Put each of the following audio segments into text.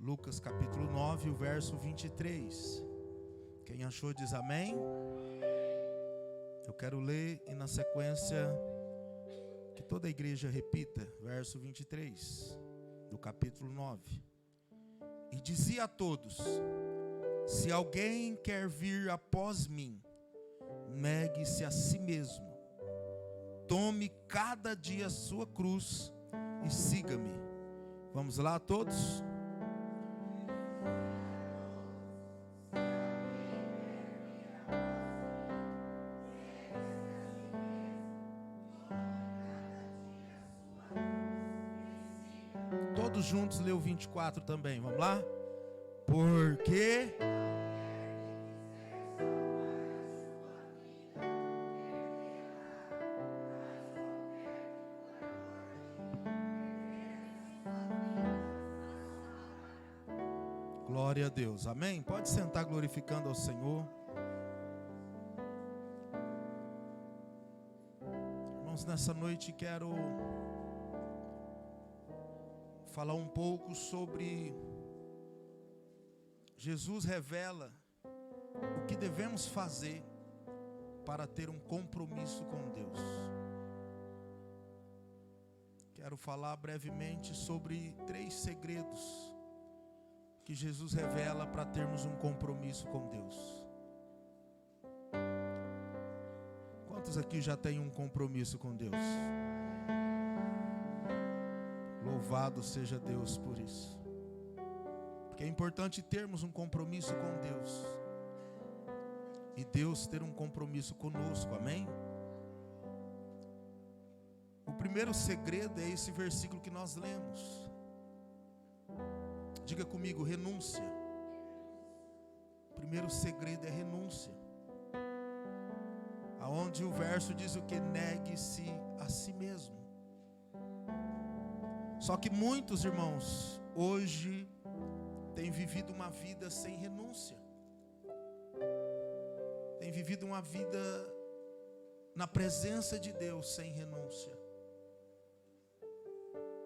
Lucas capítulo 9, o verso 23. Quem achou diz amém. Eu quero ler e na sequência que toda a igreja repita, verso 23 do capítulo 9. E dizia a todos: se alguém quer vir após mim, negue-se a si mesmo, tome cada dia a sua cruz e siga-me. Vamos lá todos? Todos juntos lê o 24 também, vamos lá? Porque glória a Deus, amém? Pode sentar glorificando ao Senhor. Irmãos, nessa noite quero falar um pouco sobre Jesus revela o que devemos fazer para ter um compromisso com Deus. Quero falar brevemente sobre 3 segredos que Jesus revela para termos um compromisso com Deus. Quantos aqui já têm um compromisso com Deus? Louvado seja Deus por isso. Porque é importante termos um compromisso com Deus e Deus ter um compromisso conosco, amém? O primeiro segredo é esse versículo que nós lemos. Diga comigo, renúncia. O primeiro segredo é renúncia. Aonde o verso diz o que? Negue-se a si mesmo. Só que muitos irmãos hoje têm vivido uma vida sem renúncia. Têm vivido uma vida na presença de Deus sem renúncia.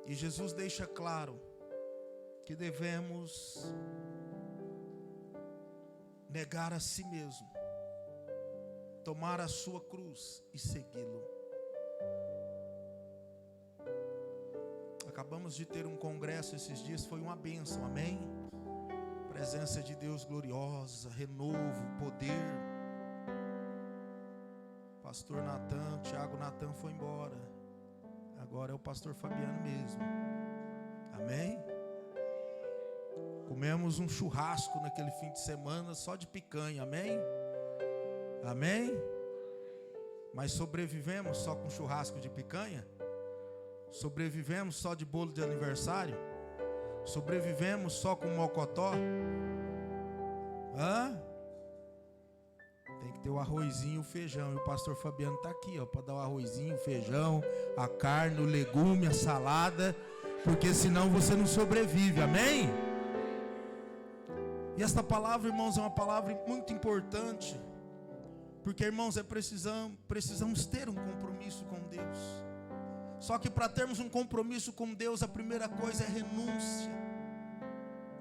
E Jesus deixa claro que devemos negar a si mesmo, tomar a sua cruz e segui-lo. Acabamos de ter um congresso esses dias, foi uma bênção, amém? Presença de Deus gloriosa, renovo, poder. Pastor Natan, Tiago Natan foi embora. Agora é o pastor Fabiano mesmo. Amém? Comemos um churrasco naquele fim de semana só de picanha, amém? Amém? Mas sobrevivemos só com churrasco de picanha? Sobrevivemos só de bolo de aniversário? Sobrevivemos só com mocotó? Tem que ter o arrozinho e o feijão. E o pastor Fabiano está aqui, para dar o arrozinho, o feijão, a carne, o legume, a salada. Porque senão você não sobrevive, amém? E esta palavra, irmãos, é uma palavra muito importante. Porque, irmãos, precisamos ter um compromisso com Deus. Só que para termos um compromisso com Deus, a primeira coisa é renúncia.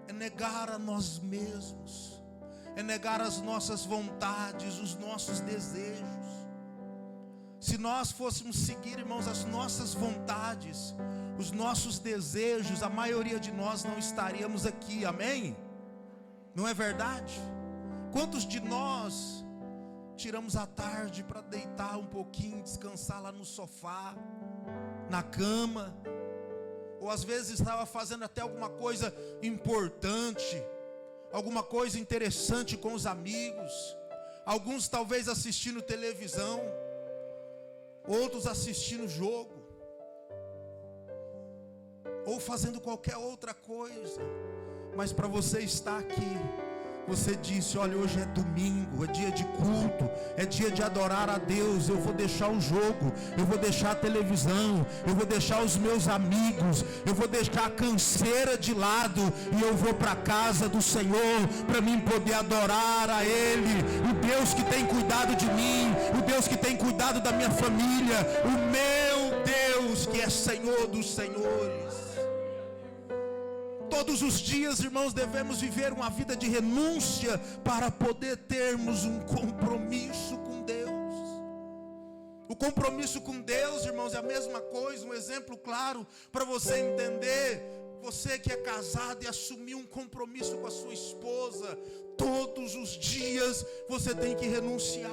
É negar a nós mesmos. É negar as nossas vontades, os nossos desejos. Se nós fôssemos seguir, irmãos, as nossas vontades, os nossos desejos, a maioria de nós não estaríamos aqui, amém? Não é verdade? Quantos de nós tiramos a tarde para deitar um pouquinho, descansar lá no sofá, na cama, ou às vezes estava fazendo até alguma coisa importante, alguma coisa interessante com os amigos, alguns talvez assistindo televisão, outros assistindo jogo, ou fazendo qualquer outra coisa, mas para você estar aqui, você disse: olha, hoje é domingo, é dia de culto, é dia de adorar a Deus. Eu vou deixar o jogo, eu vou deixar a televisão, eu vou deixar os meus amigos, eu vou deixar a canseira de lado e eu vou para a casa do Senhor para mim poder adorar a Ele, o Deus que tem cuidado de mim, o Deus que tem cuidado da minha família, o meu Deus que é Senhor dos senhores. Todos os dias, irmãos, devemos viver uma vida de renúncia para poder termos um compromisso com Deus. O compromisso com Deus, irmãos, é a mesma coisa, um exemplo claro para você entender. Você que é casado e assumiu um compromisso com a sua esposa, todos os dias você tem que renunciar.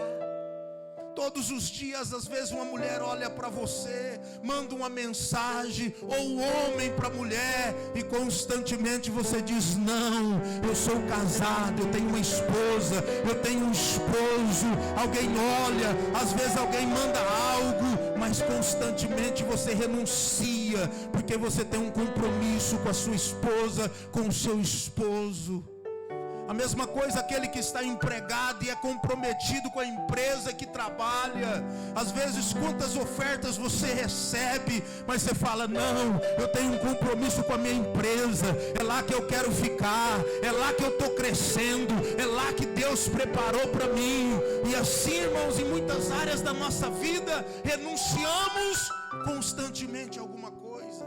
Todos os dias, às vezes uma mulher olha para você, manda uma mensagem, ou um homem para a mulher, e constantemente você diz: não, eu sou casado, eu tenho uma esposa, eu tenho um esposo. Alguém olha, às vezes alguém manda algo, mas constantemente você renuncia, porque você tem um compromisso com a sua esposa, com o seu esposo. A mesma coisa aquele que está empregado e é comprometido com a empresa que trabalha. Às vezes quantas ofertas você recebe, mas você fala: não, eu tenho um compromisso com a minha empresa, é lá que eu quero ficar, é lá que eu estou crescendo, é lá que Deus preparou para mim. E assim, irmãos, em muitas áreas da nossa vida, renunciamos constantemente a alguma coisa.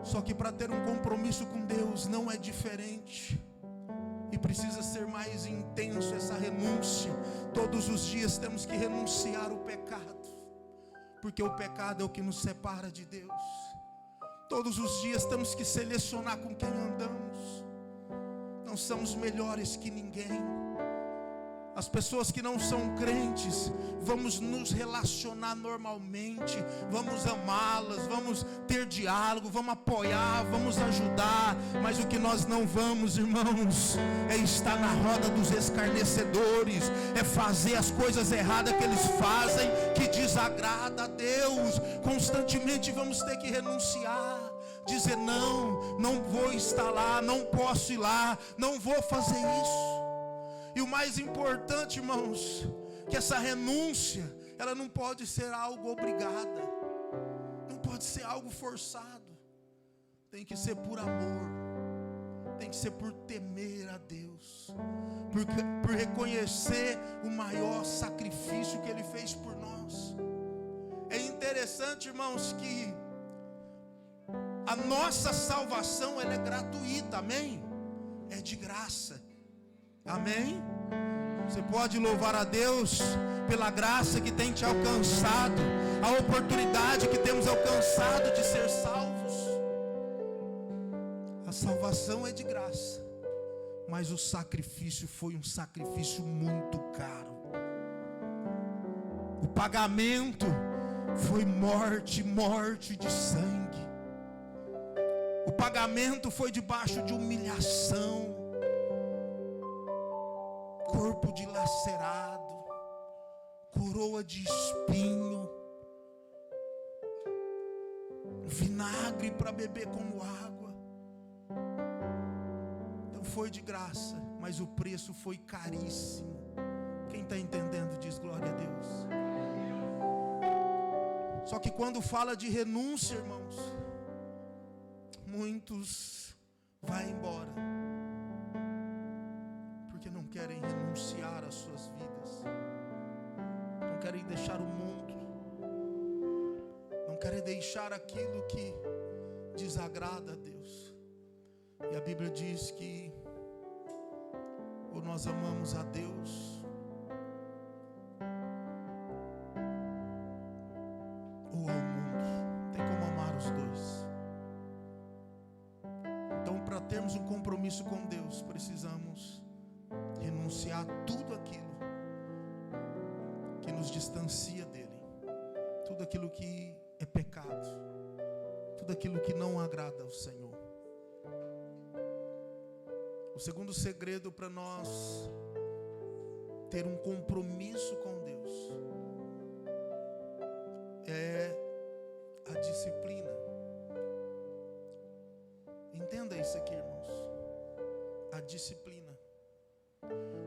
Só que para ter um compromisso com Deus não é diferente. E precisa ser mais intenso essa renúncia. Todos os dias temos que renunciar o pecado, porque o pecado é o que nos separa de Deus. Todos os dias temos que selecionar com quem andamos. Não somos melhores que ninguém. As pessoas que não são crentes, vamos nos relacionar normalmente, vamos amá-las, vamos ter diálogo, vamos apoiar, vamos ajudar. Mas o que nós não vamos, irmãos, é estar na roda dos escarnecedores, é fazer as coisas erradas que eles fazem, que desagrada a Deus. Constantemente vamos ter que renunciar, dizer: não, não vou estar lá, não posso ir lá, não vou fazer isso. E o mais importante, irmãos, que essa renúncia, ela não pode ser algo obrigada, não pode ser algo forçado. Tem que ser por amor, tem que ser por temer a Deus, por reconhecer o maior sacrifício que Ele fez por nós. É interessante, irmãos, que a nossa salvação, ela é gratuita, amém? É de graça. Amém? Você pode louvar a Deus pela graça que tem te alcançado, a oportunidade que temos alcançado de ser salvos. A salvação é de graça, mas o sacrifício foi um sacrifício muito caro. O pagamento foi morte de sangue. O pagamento foi debaixo de humilhação, corpo dilacerado, coroa de espinho, vinagre para beber como água. Então foi de graça, mas o preço foi caríssimo. Quem está entendendo diz glória a Deus. Só que quando fala de renúncia, irmãos, muitos vão embora, porque não querem renunciar às suas vidas, não querem deixar o mundo, não querem deixar aquilo que desagrada a Deus. E a Bíblia diz que ou nós amamos a Deus, ou ao mundo. Tem como amar os dois. Então, para termos um compromisso com Deus, precisamos renunciar a tudo aquilo que nos distancia dele, tudo aquilo que é pecado, tudo aquilo que não agrada ao Senhor. O segundo segredo para nós ter um compromisso com Deus é a disciplina. Entenda isso aqui, irmãos. A disciplina.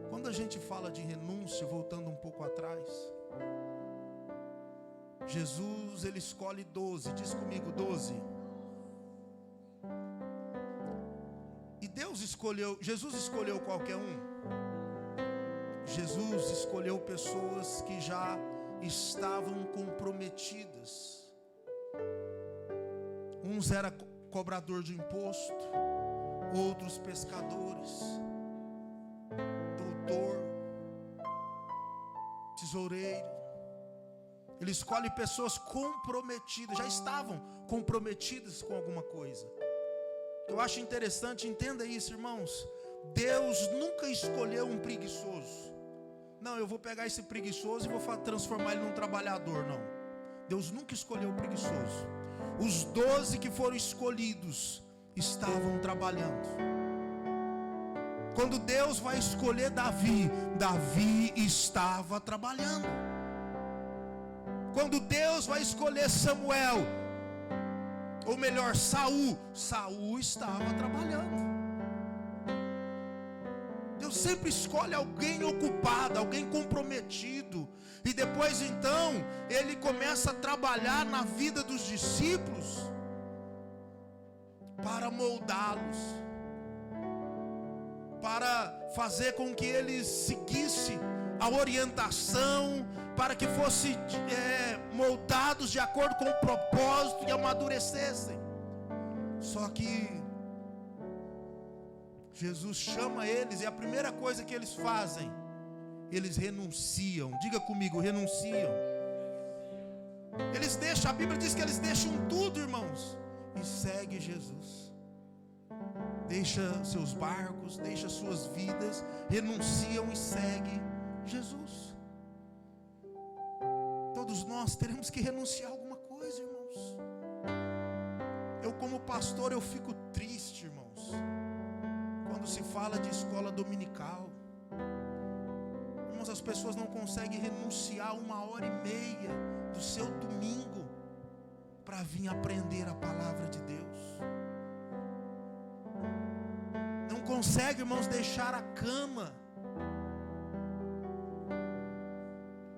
Quando a gente fala de renúncia, voltando um pouco atrás, Jesus, ele escolhe 12. Diz comigo, 12. E Jesus escolheu qualquer um. Jesus escolheu pessoas que já estavam comprometidas. Uns eram cobrador de imposto, outros pescadores, doutor, tesoureiro. Ele escolhe pessoas comprometidas, já estavam comprometidas com alguma coisa. Eu acho interessante, entenda isso, irmãos. Deus nunca escolheu um preguiçoso. Não, eu vou pegar esse preguiçoso e vou transformar ele num trabalhador. Não, Deus nunca escolheu o preguiçoso. Os 12 que foram escolhidos estavam trabalhando. Quando Deus vai escolher Davi, Davi estava trabalhando. Quando Deus vai escolher Samuel, ou melhor, Saul, Saul estava trabalhando. Deus sempre escolhe alguém ocupado, alguém comprometido. E depois então, Ele começa a trabalhar na vida dos discípulos para moldá-los, para fazer com que eles seguissem a orientação, para que fossem moldados de acordo com o propósito e amadurecessem. Só que Jesus chama eles e a primeira coisa que eles fazem, eles renunciam. Diga comigo, renunciam. Eles deixam, a Bíblia diz que eles deixam tudo, irmãos, e segue Jesus. Deixa seus barcos, deixa suas vidas, renunciam e segue Jesus. Todos nós teremos que renunciar a alguma coisa, irmãos. Eu como pastor, eu fico triste, irmãos, quando se fala de escola dominical. Irmãos, as pessoas não conseguem renunciar 1h30 do seu domingo para vir aprender a palavra de Deus. Não consegue, irmãos, deixar a cama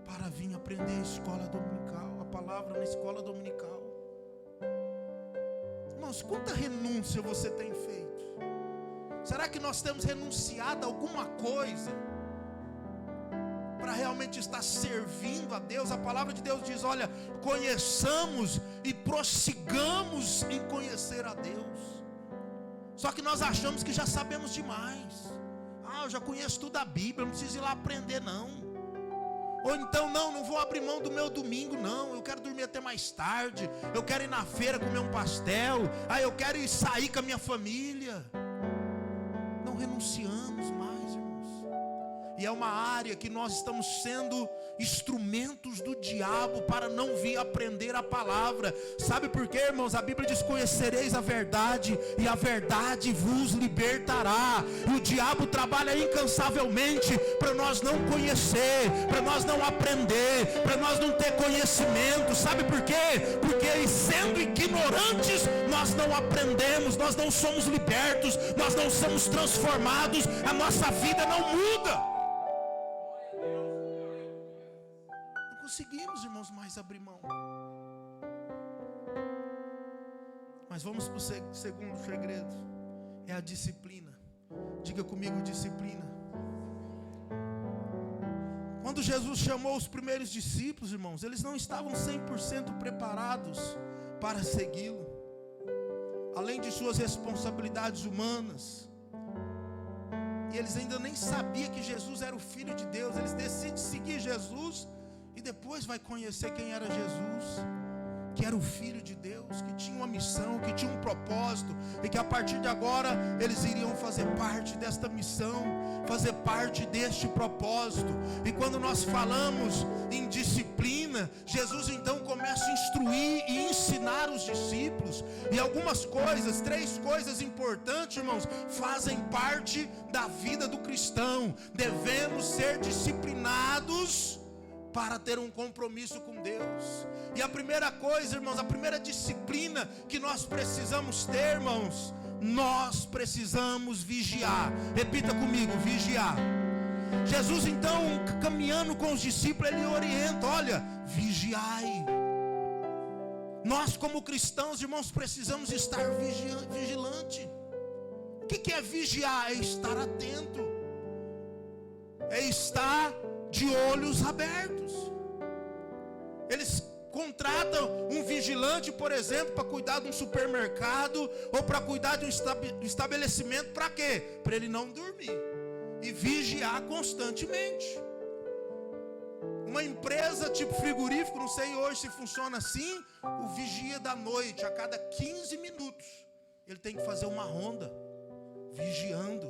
para vir aprender a escola dominical, a palavra na escola dominical. Irmãos, quanta renúncia você tem feito? Será que nós temos renunciado a alguma coisa para realmente estar servindo a Deus? A palavra de Deus diz, olha, conheçamos e prossigamos em conhecer a Deus. Só que nós achamos que já sabemos demais. Eu já conheço tudo da Bíblia, não preciso ir lá aprender não. Ou então, não vou abrir mão do meu domingo, não. Eu quero dormir até mais tarde. Eu quero ir na feira comer um pastel. Eu quero ir sair com a minha família. Não renunciamos mais, irmãos. E é uma área que nós estamos sendo instrumentos do diabo para não vir aprender a palavra. Sabe por quê, irmãos? A Bíblia diz, conhecereis a verdade e a verdade vos libertará. E o diabo trabalha incansavelmente para nós não conhecer, para nós não aprender, para nós não ter conhecimento. Sabe por quê? Porque sendo ignorantes, nós não aprendemos, nós não somos libertos, nós não somos transformados, a nossa vida não muda. Conseguimos, irmãos, mais abrir mão. Mas vamos para o segundo segredo. É a disciplina. Diga comigo, disciplina. Quando Jesus chamou os primeiros discípulos, irmãos, eles não estavam 100% preparados para segui-lo. Além de suas responsabilidades humanas, e eles ainda nem sabiam que Jesus era o Filho de Deus. Eles decidem seguir Jesus e depois vai conhecer quem era Jesus, que era o Filho de Deus, que tinha uma missão, que tinha um propósito, e que a partir de agora eles iriam fazer parte desta missão, fazer parte deste propósito. E quando nós falamos em disciplina, Jesus então começa a instruir e ensinar os discípulos. E algumas coisas, 3 coisas importantes, irmãos, fazem parte da vida do cristão. Devemos ser disciplinados para ter um compromisso com Deus. E a primeira coisa, irmãos, a primeira disciplina que nós precisamos ter, irmãos, nós precisamos vigiar. Repita comigo, vigiar. Jesus então, caminhando com os discípulos, ele orienta, olha, vigiai. Nós como cristãos, irmãos, precisamos estar vigilante. O que é vigiar? É estar atento, é estar de olhos abertos. contrata um vigilante, por exemplo, para cuidar de um supermercado ou para cuidar de um estabelecimento. Para quê? Para ele não dormir e vigiar constantemente. Uma empresa tipo frigorífico, não sei hoje se funciona assim, o vigia da noite, a cada 15 minutos, ele tem que fazer uma ronda, vigiando,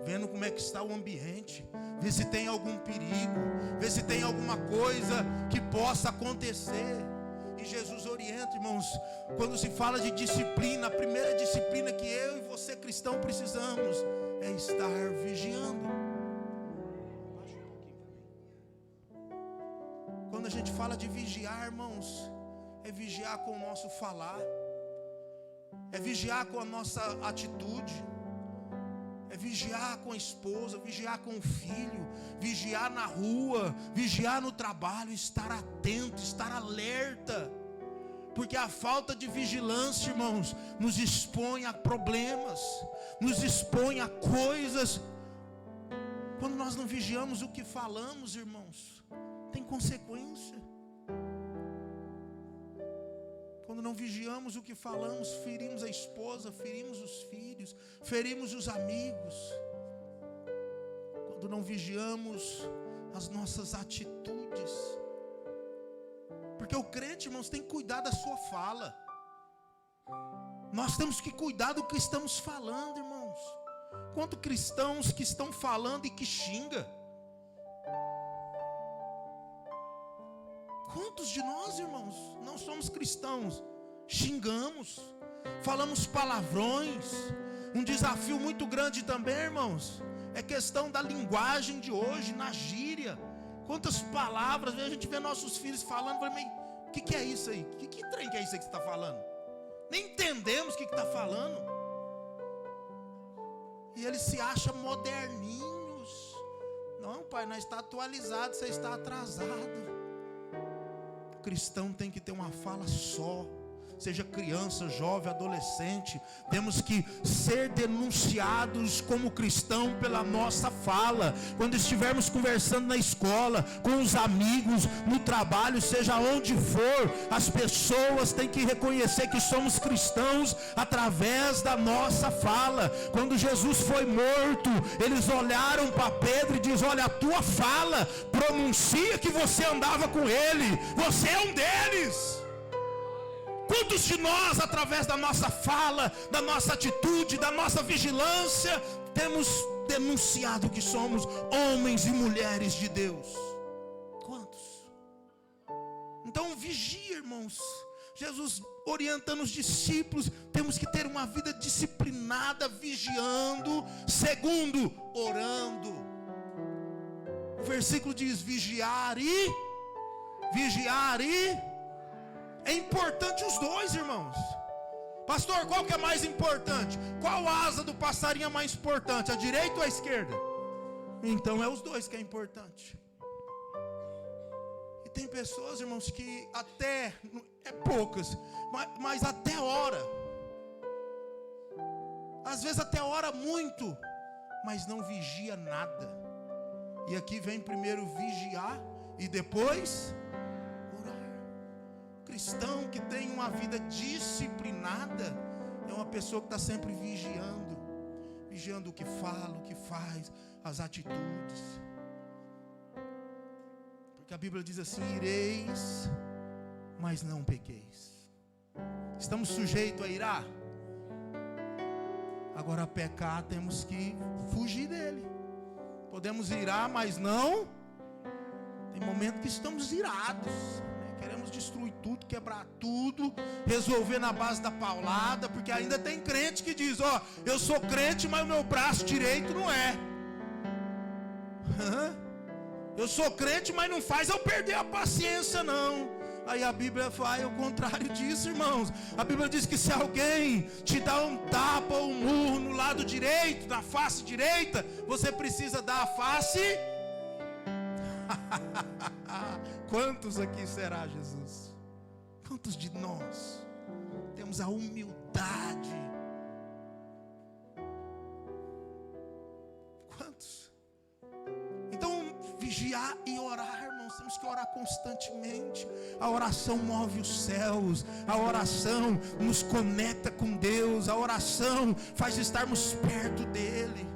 vendo como é que está o ambiente, ver se tem algum perigo, ver se tem alguma coisa que possa acontecer. E Jesus orienta, irmãos, quando se fala de disciplina, a primeira disciplina que eu e você cristão precisamos é estar vigiando. Quando a gente fala de vigiar, irmãos, é vigiar com o nosso falar, é vigiar com a nossa atitude, é vigiar com a esposa, vigiar com o filho, vigiar na rua, vigiar no trabalho, estar atento, estar alerta. Porque a falta de vigilância, irmãos, nos expõe a problemas, nos expõe a coisas. Quando nós não vigiamos o que falamos, irmãos, tem consequência. Quando não vigiamos o que falamos, ferimos a esposa, ferimos os filhos, ferimos os amigos. Quando não vigiamos as nossas atitudes. Porque o crente, irmãos, tem que cuidar da sua fala. Nós temos que cuidar do que estamos falando, irmãos. Quantos cristãos que estão falando e que xinga? Quantos de nós, irmãos, não somos cristãos, xingamos, falamos palavrões? Um desafio muito grande também, irmãos, é questão da linguagem de hoje, na gíria. Quantas palavras, a gente vê nossos filhos falando, mas o que é isso aí? Que trem que é isso aí que você está falando? Nem entendemos o que está falando. E eles se acham moderninhos. Não, pai, nós está atualizado, você está atrasado. O cristão tem que ter uma fala só. Seja criança, jovem, adolescente, temos que ser denunciados como cristão pela nossa fala. Quando estivermos conversando na escola, com os amigos, no trabalho, seja onde for, as pessoas têm que reconhecer que somos cristãos através da nossa fala. Quando Jesus foi morto, eles olharam para Pedro e diz: olha, a tua fala pronuncia que você andava com ele, você é um deles. Quantos de nós, através da nossa fala, da nossa atitude, da nossa vigilância, temos denunciado que somos homens e mulheres de Deus? Quantos? Então vigia, irmãos. Jesus orientando os discípulos, temos que ter uma vida disciplinada, vigiando. Segundo, orando. O versículo diz: vigiar e é importante os dois, irmãos. Pastor, qual que é mais importante? Qual asa do passarinho é mais importante? A direita ou a esquerda? Então é os dois que é importante. E tem pessoas, irmãos, que até, é poucas, mas até ora. Às vezes até ora muito, mas não vigia nada. E aqui vem primeiro vigiar e depois cristão que tem uma vida disciplinada é uma pessoa que está sempre vigiando o que fala, o que faz, as atitudes. Porque a Bíblia diz assim: ireis, mas não pequeis. Estamos sujeitos a irar. Agora pecar temos que fugir dele. Podemos irar, mas não. Tem momento que estamos irados. Queremos destruir tudo, quebrar tudo, resolver na base da paulada, porque ainda tem crente que diz: ó, eu sou crente, mas o meu braço direito não é. Eu sou crente, mas não faz eu perder a paciência, não. Aí a Bíblia faz o contrário disso, irmãos. A Bíblia diz que se alguém te dá um tapa ou um murro no lado direito, na face direita, você precisa dar a face. Quantos aqui será, Jesus? Quantos de nós temos a humildade? Quantos? Então, vigiar e orar, irmãos, temos temos que orar constantemente. A oração move os céus, a oração nos conecta com Deus, a oração faz estarmos perto dele.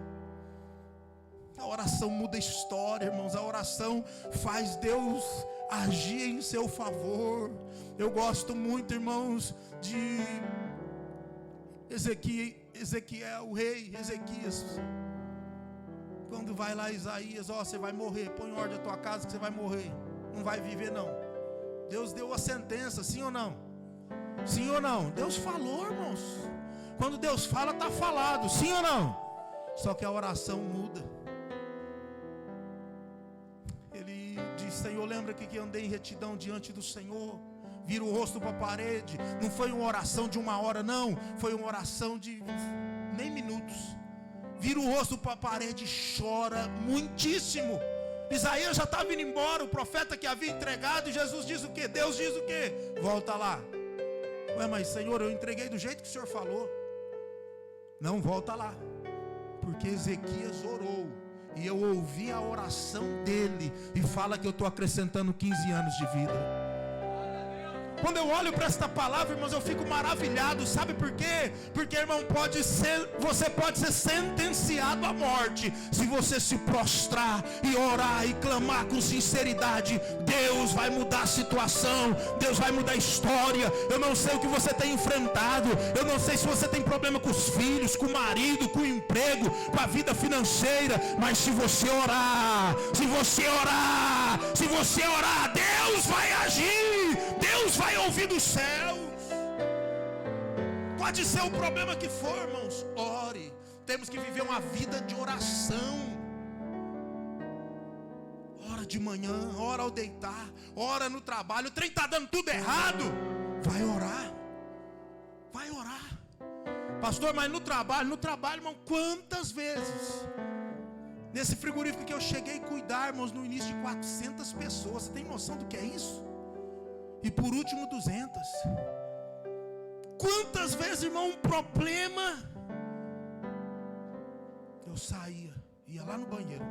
A oração muda a história, irmãos. A oração faz Deus agir em seu favor. Eu gosto muito, irmãos, de Ezequiel, o rei Ezequias. Quando vai lá Isaías, você vai morrer, põe em ordem a tua casa que você vai morrer, não vai viver não. Deus deu a sentença, sim ou não? Sim ou não? Deus falou, irmãos. Quando Deus fala, está falado, sim ou não? Só que a oração muda. Ele diz: Senhor, lembra que andei em retidão diante do Senhor, vira o rosto para a parede. Não foi uma oração de 1 hora, não, foi uma oração de nem minutos. Vira o rosto para a parede e chora muitíssimo. Isaías já estava indo embora, o profeta que havia entregado, e Jesus diz o quê? Deus diz o quê? Volta lá. Ué, mas Senhor, eu entreguei do jeito que o Senhor falou. Não, volta lá. Porque Ezequias orou, e eu ouvi a oração dele, e fala que eu estou acrescentando 15 anos de vida. Quando eu olho para esta palavra, irmãos, eu fico maravilhado. Sabe por quê? Porque, irmão, você pode ser sentenciado à morte. Se você se prostrar e orar e clamar com sinceridade, Deus vai mudar a situação, Deus vai mudar a história. Eu não sei o que você tem enfrentado, eu não sei se você tem problema com os filhos, com o marido, com o emprego, com a vida financeira, mas se você orar, Deus vai agir, Deus vai ouvir dos céus. Pode ser o problema que for, irmãos, ore. Temos que viver uma vida de oração. Ora de manhã, ora ao deitar, ora no trabalho. O trem está dando tudo errado, vai orar. Vai orar. Pastor, mas no trabalho, irmão, quantas vezes nesse frigorífico que eu cheguei a cuidar, irmãos, no início de 400 pessoas. Você tem noção do que é isso? E por último 200. Quantas vezes, irmão, um problema, eu saía, ia lá no banheiro,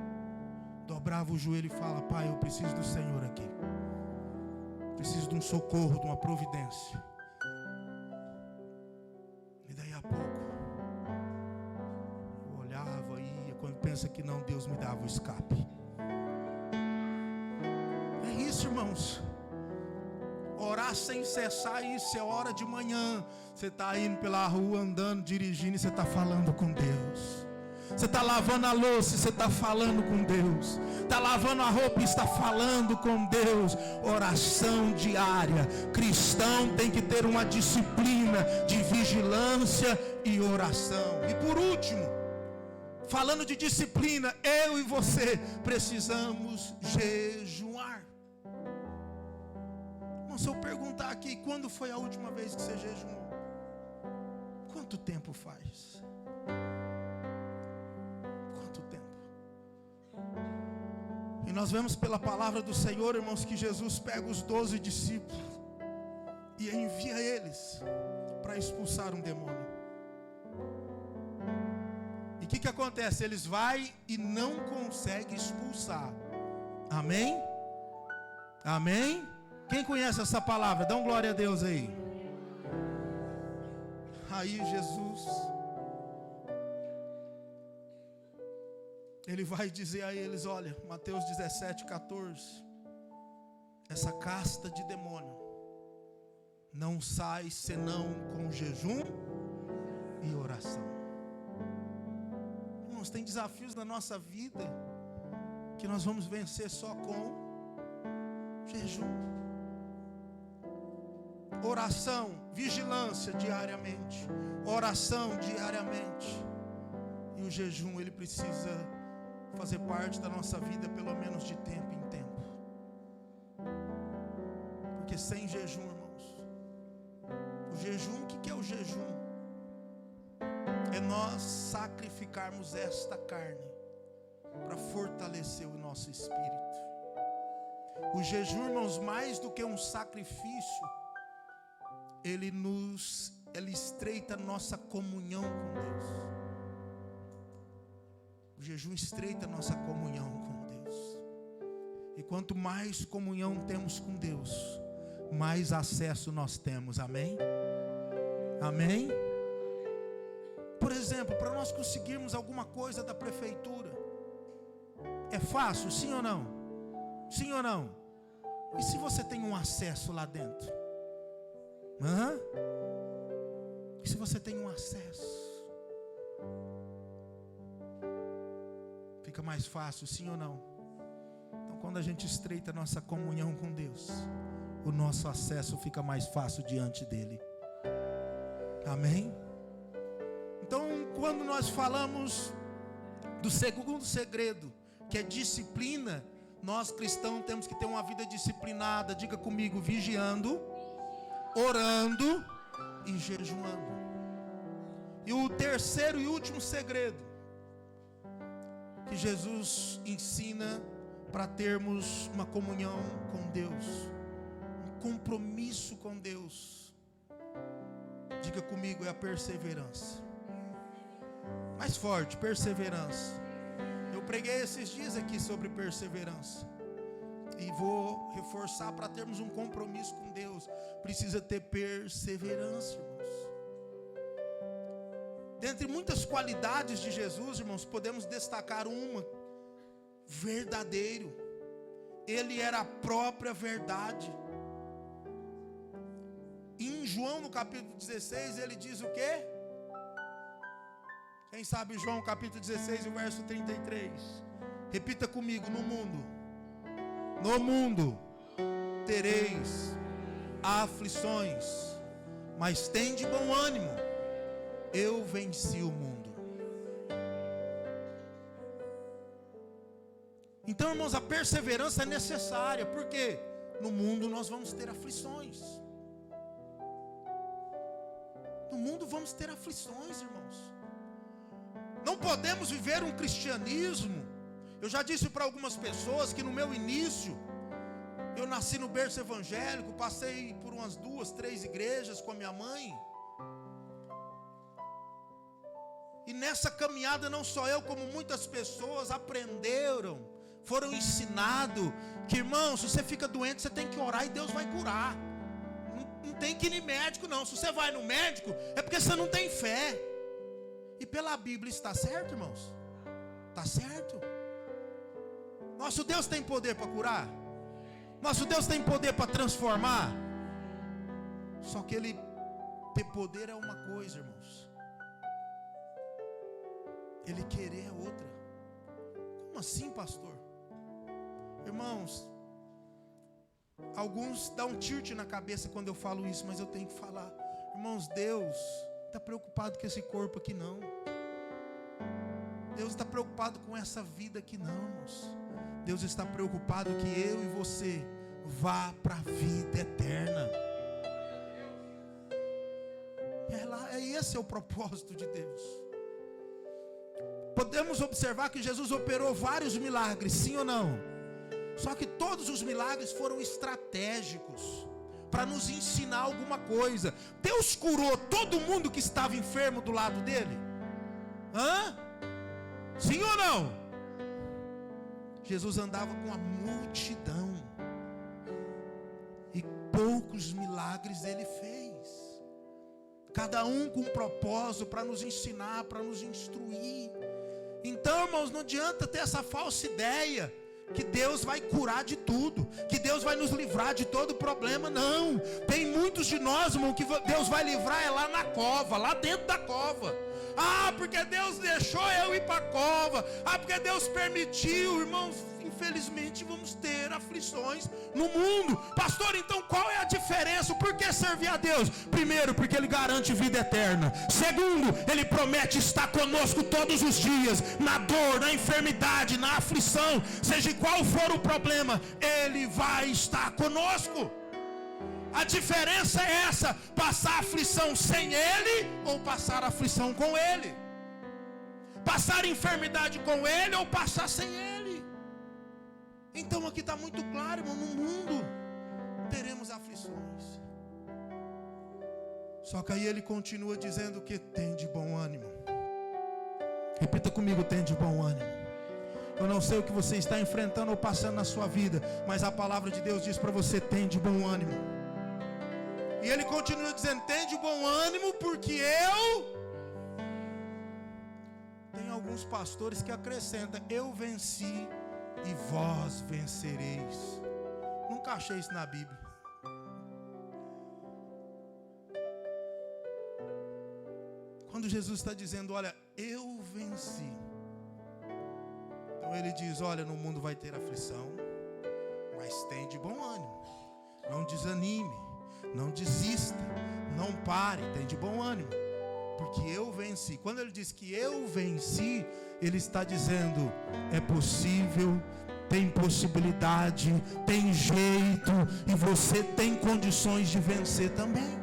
dobrava o joelho e falava: Pai, eu preciso do Senhor aqui, preciso de um socorro, de uma providência. E daí a pouco eu olhava, ia. Quando pensa que não, Deus me dava o escape. É isso, irmãos. Orar sem cessar, isso é hora de manhã. Você está indo pela rua, andando, dirigindo, e você está falando com Deus. Você está lavando a louça e você está falando com Deus. Está lavando a roupa e está falando com Deus. Oração diária. Cristão tem que ter uma disciplina de vigilância e oração. E por último, falando de disciplina, eu e você precisamos jejuar. Se eu perguntar aqui, quando foi a última vez que você jejuou? Quanto tempo faz? Quanto tempo? E nós vemos pela palavra do Senhor, irmãos, que Jesus pega os 12 discípulos e envia eles para expulsar um demônio. E o que acontece? Eles vão e não conseguem expulsar. Amém? Amém? Quem conhece essa palavra? Dá um glória a Deus aí. Aí Jesus, ele vai dizer a eles: olha, Mateus 17:14, essa casta de demônio não sai senão com jejum e oração. Irmãos, tem desafios na nossa vida que nós vamos vencer só com jejum. Oração, vigilância diariamente. Oração diariamente. E o jejum, ele precisa fazer parte da nossa vida pelo menos de tempo em tempo. Porque sem jejum, irmãos, o jejum, o que é o jejum? É nós sacrificarmos esta carne para fortalecer o nosso espírito. O jejum, irmãos, mais do que um sacrifício, ele estreita nossa comunhão com Deus. O jejum estreita nossa comunhão com Deus. E quanto mais comunhão temos com Deus, mais acesso nós temos. Amém? Amém? Por exemplo, para nós conseguirmos alguma coisa da prefeitura, é fácil, sim ou não? Sim ou não? E se você tem um acesso lá dentro? E se você tem um acesso? Fica mais fácil, sim ou não? Então, quando a gente estreita a nossa comunhão com Deus, o nosso acesso fica mais fácil diante dele. Amém? Então, quando nós falamos do segundo segredo, que é disciplina, nós cristãos temos que ter uma vida disciplinada. Diga comigo: vigiando, orando e jejuando. E o terceiro e último segredo que Jesus ensina para termos uma comunhão com Deus, um compromisso com Deus, diga comigo, é a perseverança. Mais forte, perseverança. Eu preguei esses dias aqui sobre perseverança, e vou reforçar: para termos um compromisso com Deus, precisa ter perseverança, irmãos. Dentre muitas qualidades de Jesus, irmãos, podemos destacar uma: verdadeiro. Ele era a própria verdade. Em João, no capítulo 16, ele diz o quê? Quem sabe João capítulo 16, o verso 33. Repita comigo: no mundo tereis aflições, mas tende bom ânimo, eu venci o mundo. Então, irmãos, a perseverança é necessária, porque no mundo nós vamos ter aflições. No mundo vamos ter aflições, irmãos. Não podemos viver um cristianismo. Eu já disse para algumas pessoas que no meu início, eu nasci no berço evangélico, passei por umas 2, 3 igrejas com a minha mãe. E nessa caminhada não só eu, como muitas pessoas aprenderam, foram ensinados que, irmão, se você fica doente, você tem que orar e Deus vai curar. Não tem que ir em médico não. Se você vai no médico, é porque você não tem fé. E pela Bíblia está certo, irmãos? Está certo? Nosso Deus tem poder para curar. Nosso Deus tem poder para transformar. Só que Ele ter poder é uma coisa, irmãos. Ele querer é outra. Como assim, pastor? Irmãos, alguns dão um tilt na cabeça quando eu falo isso, mas eu tenho que falar. Irmãos, Deus está preocupado com esse corpo aqui não. Deus está preocupado com essa vida aqui não, irmãos. Deus está preocupado que eu e você vá para a vida eterna. Esse é o propósito de Deus. Podemos observar que Jesus operou vários milagres, sim ou não? Só que todos os milagres foram estratégicos, para nos ensinar alguma coisa. Deus curou todo mundo que estava enfermo do lado dele? Sim ou não? Jesus andava com a multidão, e poucos milagres ele fez, cada um com um propósito, para nos ensinar, para nos instruir. Então, irmãos, não adianta ter essa falsa ideia que Deus vai curar de tudo, que Deus vai nos livrar de todo problema. Não, tem muitos de nós, irmão, que Deus vai livrar é lá na cova, lá dentro da cova. Porque Deus deixou eu ir para a cova, porque Deus permitiu. Irmãos, infelizmente vamos ter aflições no mundo. Pastor, então qual é a diferença? Por que servir a Deus? Primeiro, porque Ele garante vida eterna. Segundo, Ele promete estar conosco todos os dias, na dor, na enfermidade, na aflição, seja qual for o problema, Ele vai estar conosco. A diferença é essa: passar aflição sem Ele ou passar aflição com Ele, passar enfermidade com Ele ou passar sem Ele. Então aqui está muito claro, irmão, no mundo teremos aflições. Só que aí Ele continua dizendo que tem de bom ânimo. Repita comigo: tem de bom ânimo. Eu não sei o que você está enfrentando ou passando na sua vida, mas a palavra de Deus diz para você: tem de bom ânimo. E ele continua dizendo: tem de bom ânimo, porque eu... Tem alguns pastores que acrescentam: eu venci e vós vencereis. Nunca achei isso na Bíblia. Quando Jesus está dizendo: olha, eu venci, então ele diz: olha, no mundo vai ter aflição, mas tem de bom ânimo. Não desanime, não desista, não pare, tem de bom ânimo, porque eu venci. Quando ele diz que eu venci, ele está dizendo: é possível, tem possibilidade, tem jeito, e você tem condições de vencer também.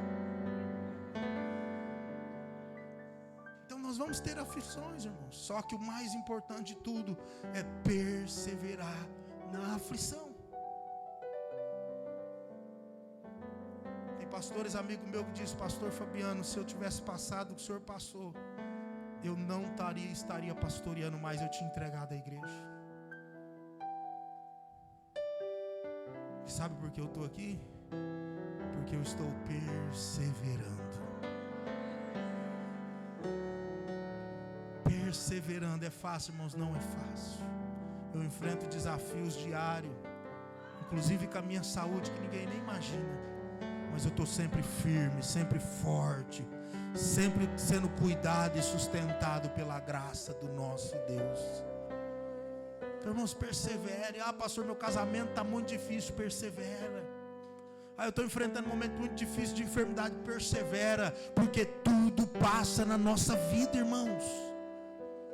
Então nós vamos ter aflições, irmãos, só que o mais importante de tudo é perseverar na aflição. Tem pastores, amigo meu, que diz: pastor Fabiano, se eu tivesse passado o que o senhor passou, eu não estaria pastoreando mais, eu tinha entregado a igreja. E sabe por que eu estou aqui? Porque eu estou perseverando. Perseverando. É fácil, irmãos? Não é fácil. Eu enfrento desafios diários, inclusive com a minha saúde, que ninguém nem imagina. Mas eu estou sempre firme, sempre forte, sempre sendo cuidado e sustentado pela graça do nosso Deus. Então, irmãos, persevere. Ah, pastor, meu casamento está muito difícil. Persevera. Ah, eu estou enfrentando um momento muito difícil de enfermidade. Persevera, porque tudo passa na nossa vida, irmãos.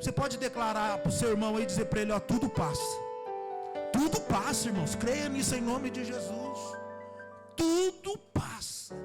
Você pode declarar para o seu irmão aí, dizer para ele: ó, tudo passa. Tudo passa, irmãos. Creia nisso em nome de Jesus. Tudo passa.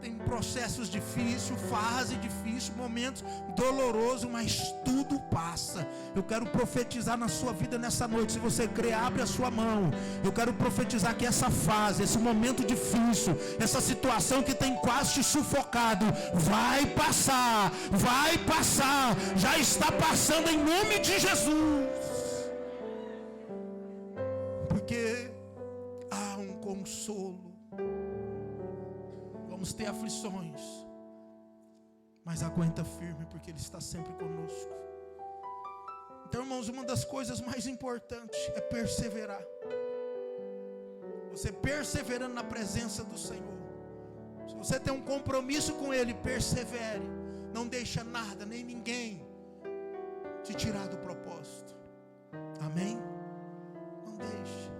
Tem processos difíceis, fase difícil, momentos dolorosos, mas tudo passa. Eu quero profetizar na sua vida nessa noite. Se você crê, abre a sua mão. Eu quero profetizar que essa fase, esse momento difícil, essa situação que tem quase te sufocado, vai passar, vai passar. Já está passando em nome de Jesus. Porque há um consolo. Vamos ter aflições, mas aguenta firme, porque Ele está sempre conosco. Então, irmãos, uma das coisas mais importantes é perseverar. Você perseverando na presença do Senhor. Se você tem um compromisso com Ele, persevere. Não deixa nada, nem ninguém te tirar do propósito. Amém? Não deixe.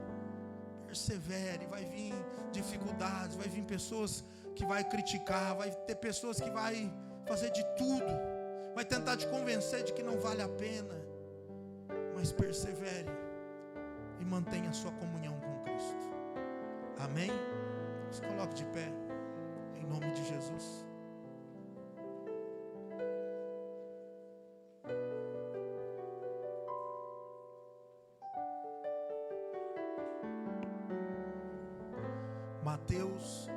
Persevere. Vai vir dificuldades, vai vir pessoas que vai criticar, vai ter pessoas que vai fazer de tudo, vai tentar te convencer de que não vale a pena, mas persevere e mantenha a sua comunhão com Cristo. Amém? Se coloque de pé, em nome de Jesus. Mateus